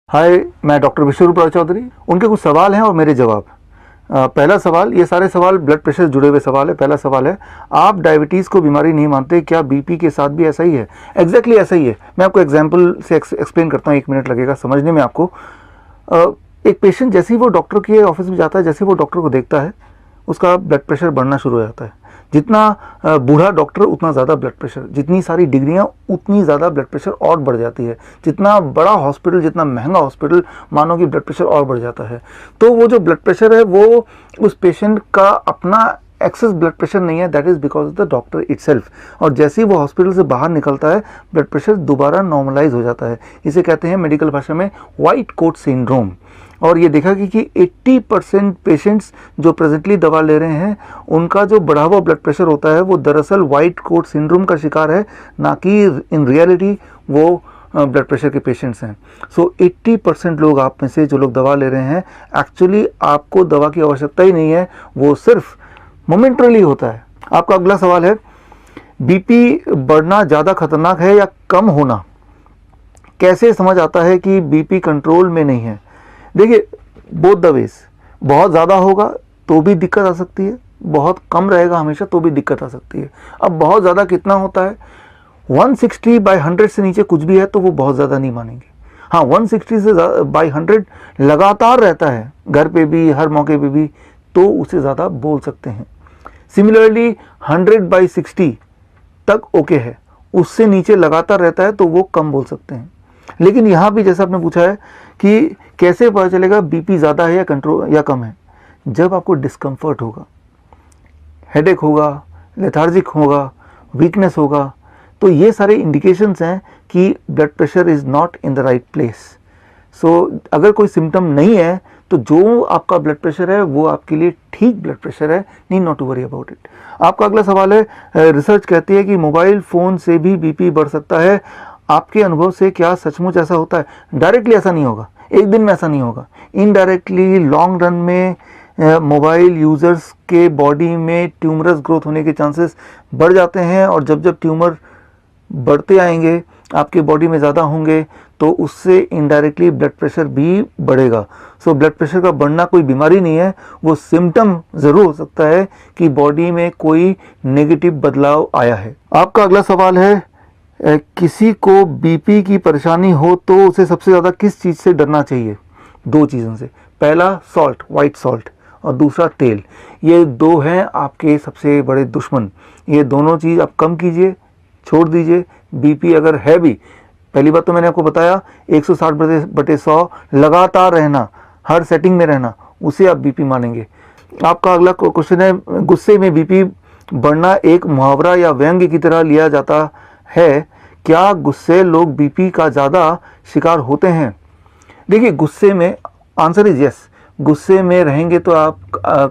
हाय, मैं डॉक्टर विश्वरूप चौधरी। उनके कुछ सवाल हैं और मेरे जवाब। पहला सवाल, ये सारे सवाल ब्लड प्रेशर से जुड़े हुए सवाल है। पहला सवाल है, आप डायबिटीज़ को बीमारी नहीं मानते, क्या बीपी के साथ भी ऐसा ही है? एग्जैक्टली ऐसा ही है। मैं आपको एग्जांपल से एक्सप्लेन करता हूँ, 1 मिनट लगेगा समझने में आपको। एक पेशेंट जैसे ही वो डॉक्टर के ऑफिस में जाता है, जैसे वो डॉक्टर को देखता है, उसका ब्लड प्रेशर बढ़ना शुरू हो जाता है। जितना बूढ़ा डॉक्टर उतना ज़्यादा ब्लड प्रेशर, जितनी सारी डिग्रियां उतनी ज़्यादा ब्लड प्रेशर और बढ़ जाती है। जितना बड़ा हॉस्पिटल, जितना महंगा हॉस्पिटल, मानो कि ब्लड प्रेशर और बढ़ जाता है। तो वो जो ब्लड प्रेशर है वो उस पेशेंट का अपना एक्सेस ब्लड प्रेशर नहीं है, that is because of the doctor itself. और जैसे ही वो हॉस्पिटल से बाहर निकलता है, ब्लड प्रेशर दोबारा नॉर्मलाइज हो जाता है। इसे कहते हैं मेडिकल भाषा में व्हाइट कोट सिंड्रोम। और ये देखा कि 80% पेशेंट्स जो प्रेजेंटली दवा ले रहे हैं, उनका जो बढ़ा हुआ ब्लड प्रेशर होता है वो दरअसल व्हाइट कोट सिंड्रोम का शिकार है, ना कि इन रियलिटी वो ब्लड प्रेशर के पेशेंट्स हैं। सो 80% लोग आप में से जो लोग दवा ले रहे हैं, एक्चुअली आपको दवा की आवश्यकता ही नहीं है, वो सिर्फ मोमेंटरली होता है। आपका अगला सवाल है, बीपी बढ़ना ज़्यादा खतरनाक है या कम होना? कैसे समझ आता है कि बीपी कंट्रोल में नहीं है? देखिए, बोथ द वेज। बहुत ज़्यादा होगा तो भी दिक्कत आ सकती है, बहुत कम रहेगा हमेशा तो भी दिक्कत आ सकती है। अब बहुत ज़्यादा कितना होता है? 160/100 से नीचे कुछ भी है तो वो बहुत ज़्यादा नहीं मानेंगे। हाँ, 160 से बाई 100 लगातार रहता है, घर पे भी, हर मौके पे भी, तो उसे ज़्यादा बोल सकते हैं। सिमिलरली 100/60 तक ओके है, उससे नीचे लगातार रहता है तो वो कम बोल सकते हैं। लेकिन यहाँ भी जैसा आपने पूछा है कि कैसे पता चलेगा बीपी ज़्यादा है या कंट्रोल या कम है? जब आपको डिस्कम्फर्ट होगा, हेडेक होगा, लेथार्जिक होगा, वीकनेस होगा, तो ये सारे इंडिकेशंस हैं कि blood pressure is not in the right place. So अगर कोई सिम्टम नहीं है तो जो आपका ब्लड प्रेशर है वो आपके लिए ठीक ब्लड प्रेशर है, need not to worry about it. आपका अगला सवाल है, रिसर्च कहती है कि मोबाइल फ़ोन से भी बीपी बढ़ सकता है, आपके अनुभव से क्या सचमुच ऐसा होता है? डायरेक्टली ऐसा नहीं होगा, एक दिन में ऐसा नहीं होगा। इनडायरेक्टली लॉन्ग रन में मोबाइल यूज़र्स के बॉडी में ट्यूमरस ग्रोथ होने के चांसेस बढ़ जाते हैं, और जब जब ट्यूमर बढ़ते आएंगे, आपके बॉडी में ज़्यादा होंगे, तो उससे इनडायरेक्टली ब्लड प्रेशर भी बढ़ेगा। सो ब्लड प्रेशर का बढ़ना कोई बीमारी नहीं है, वो सिम्टम ज़रूर हो सकता है कि बॉडी में कोई नेगेटिव बदलाव आया है। आपका अगला सवाल है, किसी को बीपी की परेशानी हो तो उसे सबसे ज़्यादा किस चीज़ से डरना चाहिए? 2 चीज़ों से। पहला सॉल्ट, वाइट सॉल्ट, और दूसरा तेल। ये 2 हैं आपके सबसे बड़े दुश्मन। ये दोनों चीज़ आप कम कीजिए, छोड़ दीजिए। बीपी अगर है भी, पहली बात तो मैंने आपको बताया, 160/100 लगातार रहना, हर सेटिंग में रहना, उसे आप बीपी मानेंगे। आपका अगला क्वेश्चन है, गुस्से में बीपी बढ़ना एक मुहावरा या व्यंग्य की तरह लिया जाता है, क्या गुस्से लोग बीपी का ज़्यादा शिकार होते हैं? देखिए, गुस्से में आंसर इज यस। गुस्से में रहेंगे तो आप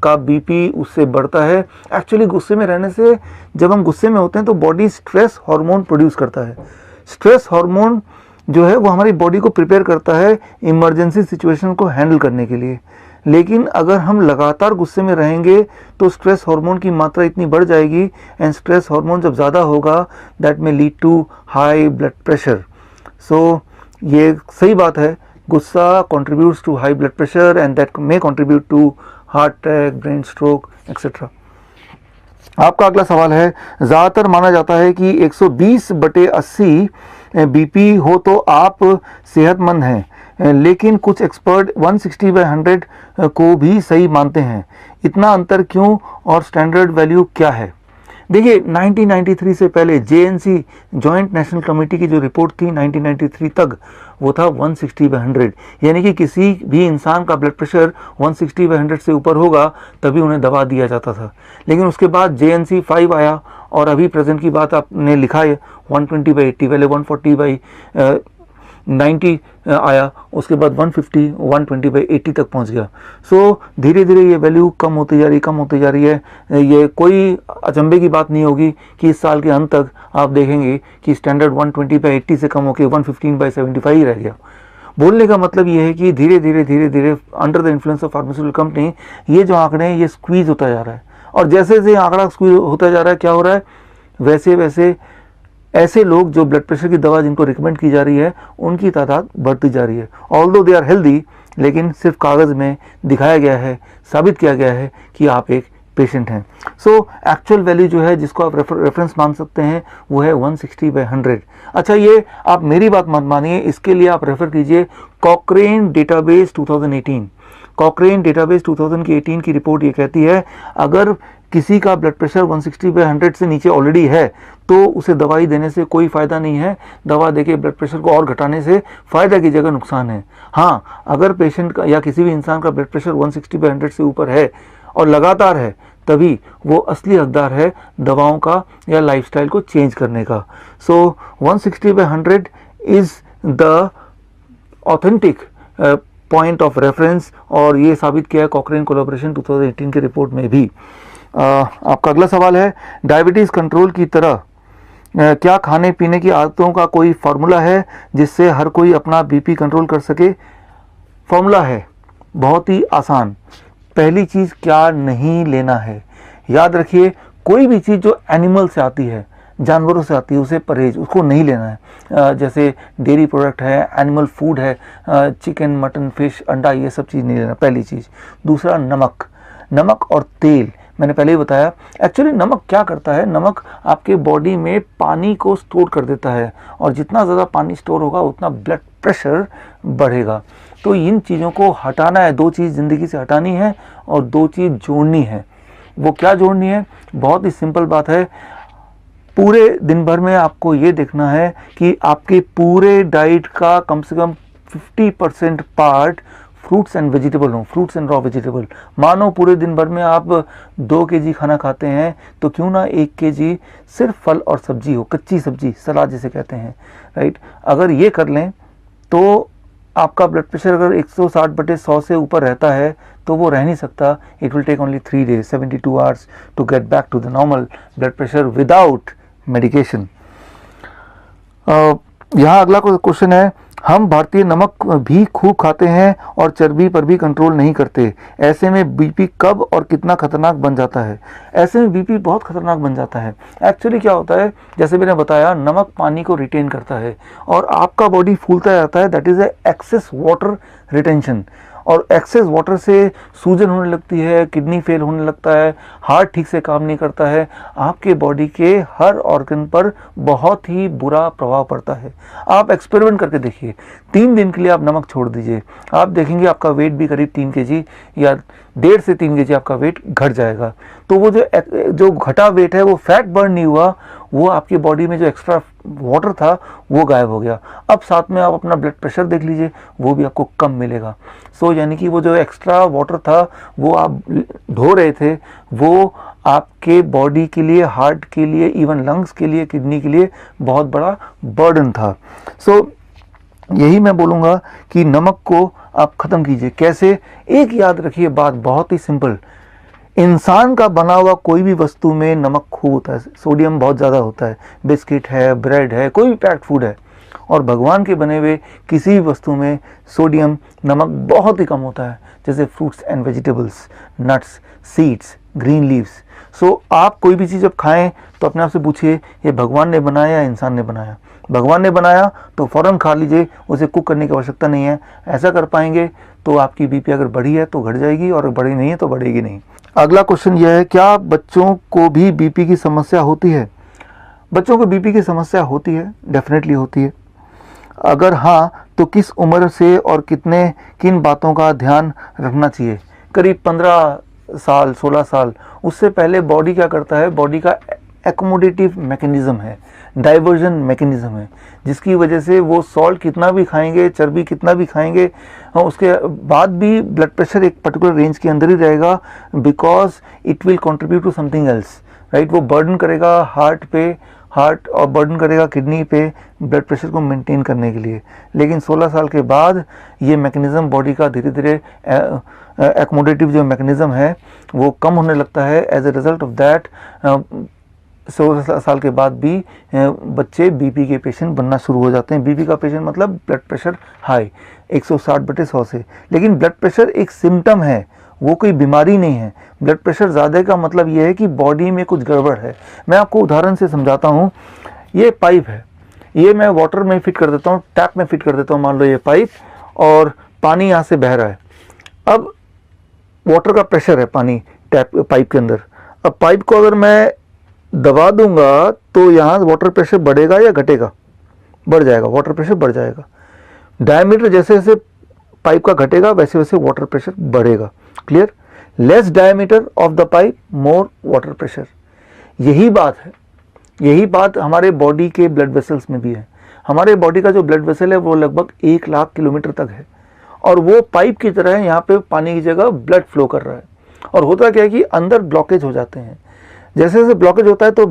का बीपी उससे बढ़ता है। एक्चुअली गुस्से में रहने से, जब हम गुस्से में होते हैं तो बॉडी स्ट्रेस हार्मोन प्रोड्यूस करता है। स्ट्रेस हार्मोन जो है वो हमारी बॉडी को प्रिपेयर करता है इमरजेंसी सिचुएशन को हैंडल करने के लिए। लेकिन अगर हम लगातार गुस्से में रहेंगे तो स्ट्रेस हार्मोन की मात्रा इतनी बढ़ जाएगी, एंड स्ट्रेस हार्मोन जब ज़्यादा होगा, दैट में lead to high blood pressure. So ये सही बात है, गुस्सा contributes to high blood pressure and that may contribute to heart attack, brain stroke etcetera. आपका अगला सवाल है, ज़्यादातर माना जाता है कि 120/80 बीपी हो तो आप सेहतमंद हैं, लेकिन कुछ एक्सपर्ट 160/100 को भी सही मानते हैं। इतना अंतर क्यों और स्टैंडर्ड वैल्यू क्या है? देखिए, 1993 से पहले जेएनसी, जॉइंट नेशनल कमेटी की जो रिपोर्ट थी 1993 तक, वो था 160/100। यानी कि किसी भी इंसान का ब्लड प्रेशर 160/100 से ऊपर होगा तभी उन्हें दवा दिया जाता था। लेकिन उसके बाद JNC 5 आया, और अभी प्रेजेंट की बात आपने लिखा है 120/80, पहले 140/90 आया, उसके बाद 120/80 तक पहुंच गया। सो धीरे धीरे ये वैल्यू कम होती जा रही है। ये कोई अचंभे की बात नहीं होगी कि इस साल के अंत तक आप देखेंगे कि स्टैंडर्ड 120/80 से कम होकर 115/75 ही रह गया। बोलने का मतलब ये है कि धीरे धीरे under the influence of pharmaceutical company ये जो आंकड़े हैं ये स्क्वीज होता जा रहा है, और जैसे जैसे आंकड़ा स्क्वीज होता जा रहा है, क्या हो रहा है, वैसे वैसे ऐसे लोग जो ब्लड प्रेशर की दवा जिनको रिकमेंड की जा रही है उनकी तादाद बढ़ती जा रही है। ऑल्दो दे आर हेल्दी, लेकिन सिर्फ कागज़ में दिखाया गया है, साबित किया गया है कि आप एक पेशेंट हैं। सो एक्चुअल वैल्यू जो है जिसको आप रेफरेंस मान सकते हैं वो है 160/100। अच्छा, ये आप मेरी बात मत मानिए, इसके लिए आप रेफर कीजिए कॉक्रेन डेटाबेस 2018। कॉक्रेन डेटाबेस 2018 की रिपोर्ट ये कहती है अगर किसी का ब्लड प्रेशर 160/100 से नीचे ऑलरेडी है तो उसे दवाई देने से कोई फ़ायदा नहीं है। दवा देके ब्लड प्रेशर को और घटाने से फ़ायदा की जगह नुकसान है। हाँ, अगर पेशेंट का या किसी भी इंसान का ब्लड प्रेशर 160/100 से ऊपर है और लगातार है, तभी वो असली हकदार है दवाओं का या लाइफस्टाइल को चेंज करने का। सो 160/100 is the authentic point of reference, और ये साबित किया है कॉक्रेन कोलैबोरेशन 2018 की रिपोर्ट में भी। आपका अगला सवाल है, डायबिटीज़ कंट्रोल की तरह क्या खाने पीने की आदतों का कोई फार्मूला है जिससे हर कोई अपना बीपी कंट्रोल कर सके? फार्मूला है, बहुत ही आसान। पहली चीज़, क्या नहीं लेना है। याद रखिए, कोई भी चीज़ जो एनिमल से आती है, जानवरों से आती है, उसे परहेज, उसको नहीं लेना है। जैसे डेयरी प्रोडक्ट है, एनिमल फूड है, चिकन, मटन, फिश, अंडा, ये सब चीज़ नहीं लेना, पहली चीज़। दूसरा, नमक और तेल, मैंने पहले ही बताया। एक्चुअली नमक क्या करता है, नमक आपके बॉडी में पानी को स्टोर कर देता है, और जितना ज़्यादा पानी स्टोर होगा उतना ब्लड प्रेशर बढ़ेगा। तो इन चीज़ों को हटाना है। दो चीज़ ज़िंदगी से हटानी है और दो चीज़ जोड़नी है। वो क्या जोड़नी है? बहुत ही सिंपल बात है। पूरे दिन भर में आपको ये देखना है कि आपके पूरे डाइट का कम से कम 50% पार्ट फ्रूट्स एंड वेजिटेबल हो, फ्रूट्स एंड रॉ वेजिटेबल। मानो पूरे दिन भर में आप 2 kg खाना खाते हैं तो क्यों ना 1 kg सिर्फ फल और सब्जी हो, कच्ची सब्जी, सलाद जिसे कहते हैं, राइट। अगर ये कर लें तो आपका ब्लड प्रेशर अगर 160/100 से ऊपर रहता है तो वो रह नहीं सकता। It will take only 3 days, 72 hours to get back to the normal blood pressure without medication. यहाँ अगला क्वेश्चन है, हम भारतीय नमक भी खूब खाते हैं और चर्बी पर भी कंट्रोल नहीं करते, ऐसे में बीपी कब और कितना खतरनाक बन जाता है? ऐसे में बीपी बहुत खतरनाक बन जाता है। एक्चुअली क्या होता है, जैसे मैंने बताया, नमक पानी को रिटेन करता है और आपका बॉडी फूलता जाता है। That is a excess water retention, और एक्सेस वाटर से सूजन होने लगती है, किडनी फेल होने लगता है, हार्ट ठीक से काम नहीं करता है, आपके बॉडी के हर ऑर्गन पर बहुत ही बुरा प्रभाव पड़ता है। आप एक्सपेरिमेंट करके देखिए, 3 दिन के लिए आप नमक छोड़ दीजिए, आप देखेंगे आपका वेट भी करीब 3 kg या 1.5 से 3 kg आपका वेट घट जाएगा। तो वो जो घटा वेट है वो फैट बर्न नहीं हुआ, वो आपकी बॉडी में जो एक्स्ट्रा वाटर था वो गायब हो गया। अब साथ में आप अपना ब्लड प्रेशर देख लीजिए, वो भी आपको कम मिलेगा। सो यानी कि वो जो एक्स्ट्रा वाटर था वो आप ढो रहे थे, वो आपके बॉडी के लिए, हार्ट के लिए, इवन लंग्स के लिए, किडनी के लिए बहुत बड़ा बर्डन था। सो यही मैं बोलूँगा कि नमक को आप ख़त्म कीजिए। कैसे? एक याद रखिए बात, बहुत ही सिंपल। इंसान का बना हुआ कोई भी वस्तु में नमक खूब होता है, सोडियम बहुत ज़्यादा होता है। बिस्किट है, ब्रेड है, कोई भी पैक्ड फूड है, और भगवान के बने हुए किसी भी वस्तु में सोडियम, नमक बहुत ही कम होता है, जैसे fruits and vegetables, nuts, seeds, green leaves. So आप कोई भी चीज़ जब खाएं तो अपने आप से पूछिए, ये भगवान ने बनाया या इंसान ने बनाया? भगवान ने बनाया तो फ़ौरन खा लीजिए, उसे कुक करने की आवश्यकता नहीं है। ऐसा कर पाएंगे तो आपकी बीपी अगर बढ़ी है तो घट जाएगी, और बढ़ी नहीं है तो बढ़ेगी नहीं। अगला क्वेश्चन यह है, क्या बच्चों को भी बीपी की समस्या होती है? बच्चों को बीपी की समस्या होती है, डेफिनेटली होती है। अगर हाँ तो किस उम्र से और किन बातों का ध्यान रखना चाहिए? करीब 15 साल, 16 साल। उससे पहले बॉडी क्या करता है, बॉडी का एकोमोडेटिव मैकेनिज़्म है, डाइवर्जन मैकेनिज़्म है, जिसकी वजह से वो सॉल्ट कितना भी खाएंगे, चर्बी कितना भी खाएंगे, उसके बाद भी ब्लड प्रेशर एक पर्टिकुलर रेंज के अंदर ही रहेगा, because it will contribute to something else, right. वो बर्डन करेगा हार्ट और बर्डन करेगा किडनी पे ब्लड प्रेशर को मेंटेन करने के लिए। लेकिन 16 साल के बाद ये मैकेनिज़्म बॉडी का धीरे धीरे एकोमोडेटिव जो मैकेनिज़्म है वो कम होने लगता है। As a result of that 16 साल के बाद भी बच्चे बीपी के पेशेंट बनना शुरू हो जाते हैं। बीपी का पेशेंट मतलब ब्लड प्रेशर हाई 160/100 से। लेकिन ब्लड प्रेशर एक सिम्टम है, वो कोई बीमारी नहीं है। ब्लड प्रेशर ज़्यादा का मतलब ये है कि बॉडी में कुछ गड़बड़ है। मैं आपको उदाहरण से समझाता हूँ। ये पाइप है, ये मैं वाटर में फिट कर देता हूँ, टैप में फिट कर देता हूँ, मान लो ये पाइप, और पानी यहाँ से बह रहा है। अब वाटर का प्रेशर है पानी टैप पाइप के अंदर। अब पाइप को अगर मैं दबा दूंगा तो यहाँ वाटर प्रेशर बढ़ेगा या घटेगा? बढ़ जाएगा, वाटर प्रेशर बढ़ जाएगा। डायमीटर जैसे जैसे पाइप का घटेगा वैसे वैसे वाटर प्रेशर बढ़ेगा। Clear? Less diameter of the pipe, more water pressure. यही बात है, यही बात हमारे बॉडी के ब्लड वेसल्स में भी है। हमारे बॉडी का जो ब्लड वेसल है वो लगभग 1,00,000 किलोमीटर तक है, और वो पाइप की तरह यहाँ पे पानी की जगह ब्लड फ्लो कर रहा है। और होता क्या है कि अंदर ब्लॉकेज हो जाते हैं। जैसे जैसे ब्लॉकेज होता है तो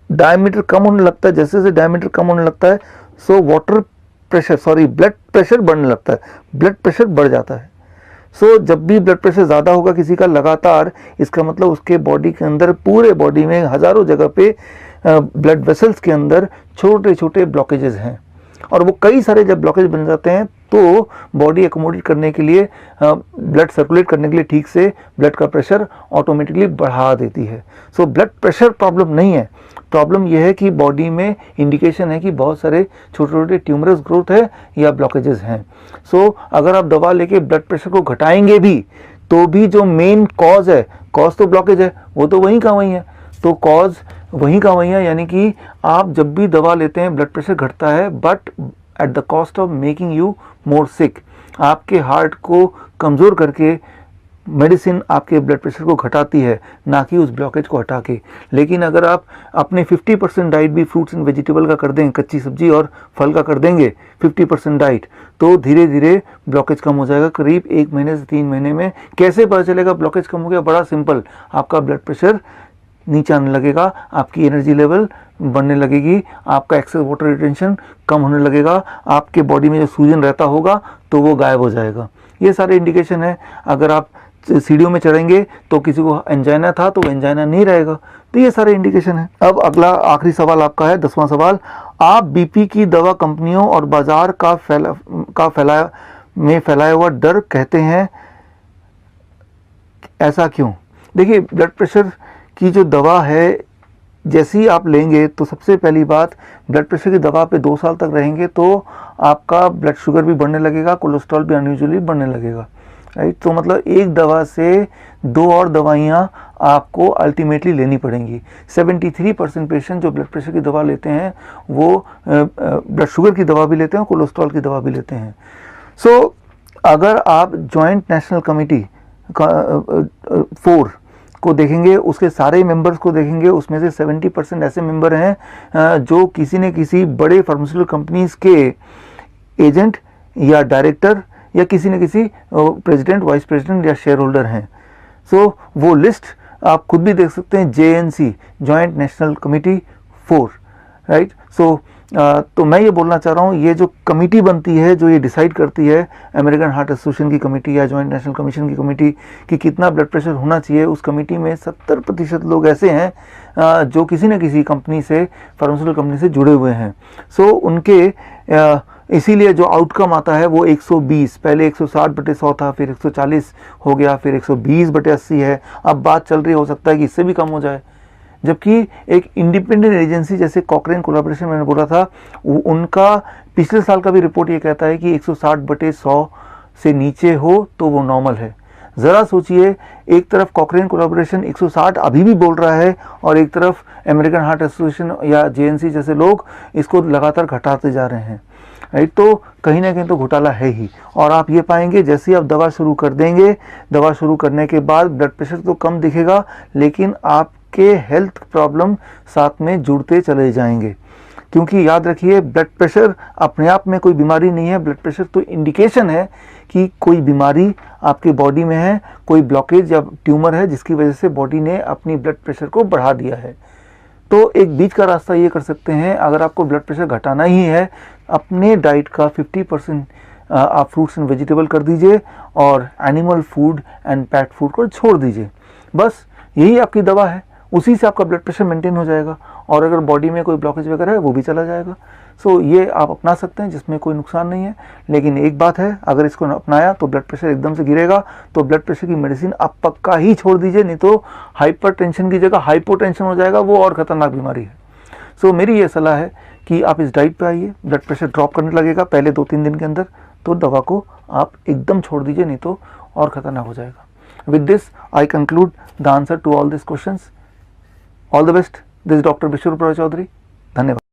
डायमीटर कम होने लगता है, जैसे जैसे डायमीटर कम होने लगता है so water pressure blood pressure बढ़ने लगता है, ब्लड प्रेशर बढ़ जाता है। सो जब भी ब्लड प्रेशर ज़्यादा होगा किसी का लगातार, इसका मतलब उसके बॉडी के अंदर, पूरे बॉडी में हज़ारों जगह पे ब्लड वेसल्स के अंदर छोटे छोटे ब्लॉकेजेस हैं, और वो कई सारे जब ब्लॉकेज बन जाते हैं तो बॉडी एकोमोडेट करने के लिए, ब्लड सर्कुलेट करने के लिए ठीक से ब्लड का प्रेशर ऑटोमेटिकली बढ़ा देती है। सो ब्लड प्रेशर प्रॉब्लम नहीं है, प्रॉब्लम यह है कि बॉडी में इंडिकेशन है कि बहुत सारे छोटे छोटे ट्यूमरस ग्रोथ है या ब्लॉकेजेस हैं। सो अगर आप दवा लेके ब्लड प्रेशर को घटाएंगे भी तो भी जो मेन कॉज है, कॉज तो ब्लॉकेज है, वो तो वहीं का वहीं है, तो कॉज वहीं का वहीं है। यानी कि आप जब भी दवा लेते हैं ब्लड प्रेशर घटता है, but at the cost of making you more sick. आपके हार्ट को कमज़ोर करके मेडिसिन आपके ब्लड प्रेशर को घटाती है, ना कि उस ब्लॉकेज को हटा के। लेकिन अगर आप अपने 50% डाइट भी फ्रूट्स एंड वेजिटेबल का कर दें, कच्ची सब्जी और फल का कर देंगे 50% डाइट, तो धीरे धीरे ब्लॉकेज कम हो जाएगा। करीब 1 महीने से 3 महीने में। कैसे पता चलेगा ब्लॉकेज कम हो गया? बड़ा सिंपल, आपका ब्लड प्रेशर नीचे आने लगेगा, आपकी एनर्जी लेवल बढ़ने लगेगी, आपका एक्सेस वाटर रिटेंशन कम होने लगेगा, आपके बॉडी में जो सूजन रहता होगा तो वो गायब हो जाएगा। ये सारे इंडिकेशन है। अगर आप सीढ़ियों में चढ़ेंगे तो किसी को एंजाइना था तो एंजाइना नहीं रहेगा, तो ये सारे इंडिकेशन है। अब अगला आखिरी सवाल आपका है, 10वां सवाल। आप बीपी की दवा कंपनियों और बाजार का फैलाया हुआ डर कहते हैं, ऐसा क्यों? देखिए, ब्लड प्रेशर की जो दवा है, जैसे ही आप लेंगे तो सबसे पहली बात, ब्लड प्रेशर की दवा पे 2 साल तक रहेंगे तो आपका ब्लड शुगर भी बढ़ने लगेगा, कोलेस्ट्रॉल भी अनयूजुअली बढ़ने लगेगा, राइट। तो मतलब एक दवा से 2 और दवाइयाँ आपको अल्टीमेटली लेनी पड़ेंगी। 73% पेशेंट जो ब्लड प्रेशर की दवा लेते हैं वो ब्लड शुगर की दवा भी लेते हैं, कोलेस्ट्रॉल की दवा भी लेते हैं। सो अगर आप जॉइंट नेशनल कमेटी 4 को देखेंगे, उसके सारे मेंबर्स को देखेंगे, उसमें से 70% ऐसे मेंबर हैं जो किसी न किसी बड़े फार्मास्यूटिकल कंपनीज के एजेंट या डायरेक्टर या किसी न किसी प्रेसिडेंट, वाइस प्रेसिडेंट या शेयर होल्डर हैं। सो वो लिस्ट आप खुद भी देख सकते हैं, JNC, joint national committee 4, right. So तो मैं ये बोलना चाह रहा हूँ, ये जो कमेटी बनती है जो ये डिसाइड करती है, अमेरिकन हार्ट एसोसिएशन की कमेटी या जॉइंट नेशनल कमीशन की कमेटी, कि कितना ब्लड प्रेशर होना चाहिए, उस कमेटी में 70% लोग ऐसे हैं जो किसी न किसी कंपनी से, फार्मास्यूटिकल कंपनी से जुड़े हुए हैं। सो उनके इसीलिए जो आउटकम आता है वो 120, पहले 160/100 था, फिर 140 हो गया, फिर 120/80 है। अब बात चल रही हो सकता है कि इससे भी कम हो जाए। जबकि एक इंडिपेंडेंट एजेंसी जैसे कॉकरेन कोलैबोरेशन मैंने बोला था, उनका पिछले साल का भी रिपोर्ट ये कहता है कि 160/100 से नीचे हो तो वो नॉर्मल है। ज़रा सोचिए, एक तरफ कॉकरेन कोलैबोरेशन 160 अभी भी बोल रहा है, और एक तरफ अमेरिकन हार्ट एसोसिएशन या JNC जैसे लोग इसको लगातार घटाते जा रहे हैं, राइट। तो कहीं ना कहीं तो घोटाला है ही। और आप ये पाएंगे जैसे ही आप दवा शुरू कर देंगे, दवा शुरू करने के बाद ब्लड प्रेशर तो कम दिखेगा, लेकिन आपके हेल्थ प्रॉब्लम साथ में जुड़ते चले जाएंगे। क्योंकि याद रखिए, ब्लड प्रेशर अपने आप में कोई बीमारी नहीं है। ब्लड प्रेशर तो इंडिकेशन है कि कोई बीमारी आपके बॉडी में है, कोई ब्लॉकेज या ट्यूमर है जिसकी वजह से बॉडी ने अपनी ब्लड प्रेशर को बढ़ा दिया है। तो एक बीच का रास्ता ये कर सकते हैं, अगर आपको ब्लड प्रेशर घटाना ही है, अपने डाइट का 50% आप फ्रूट्स एंड वेजिटेबल कर दीजिए और animal food and PAT food को छोड़ दीजिए। बस यही आपकी दवा है, उसी से आपका ब्लड प्रेशर मेंटेन हो जाएगा, और अगर बॉडी में कोई ब्लॉकेज वगैरह है वो भी चला जाएगा। सो ये आप अपना सकते हैं, जिसमें कोई नुकसान नहीं है। लेकिन एक बात है, अगर इसको अपनाया तो ब्लड प्रेशर एकदम से गिरेगा, तो ब्लड प्रेशर की मेडिसिन आप पक्का ही छोड़ दीजिए, नहीं तो हाइपरटेंशन की जगह हाइपोटेंशन हो जाएगा, वो और खतरनाक बीमारी है। सो मेरी ये सलाह है कि आप इस डाइट पे आइए, ब्लड प्रेशर ड्रॉप करने लगेगा पहले 2-3 दिन के अंदर, तो दवा को आप एकदम छोड़ दीजिए, नहीं तो और खतरनाक हो जाएगा। With this I conclude the answer to all this questions. All the best. This doctor Biswaroop Roy Chowdhury. धन्यवाद।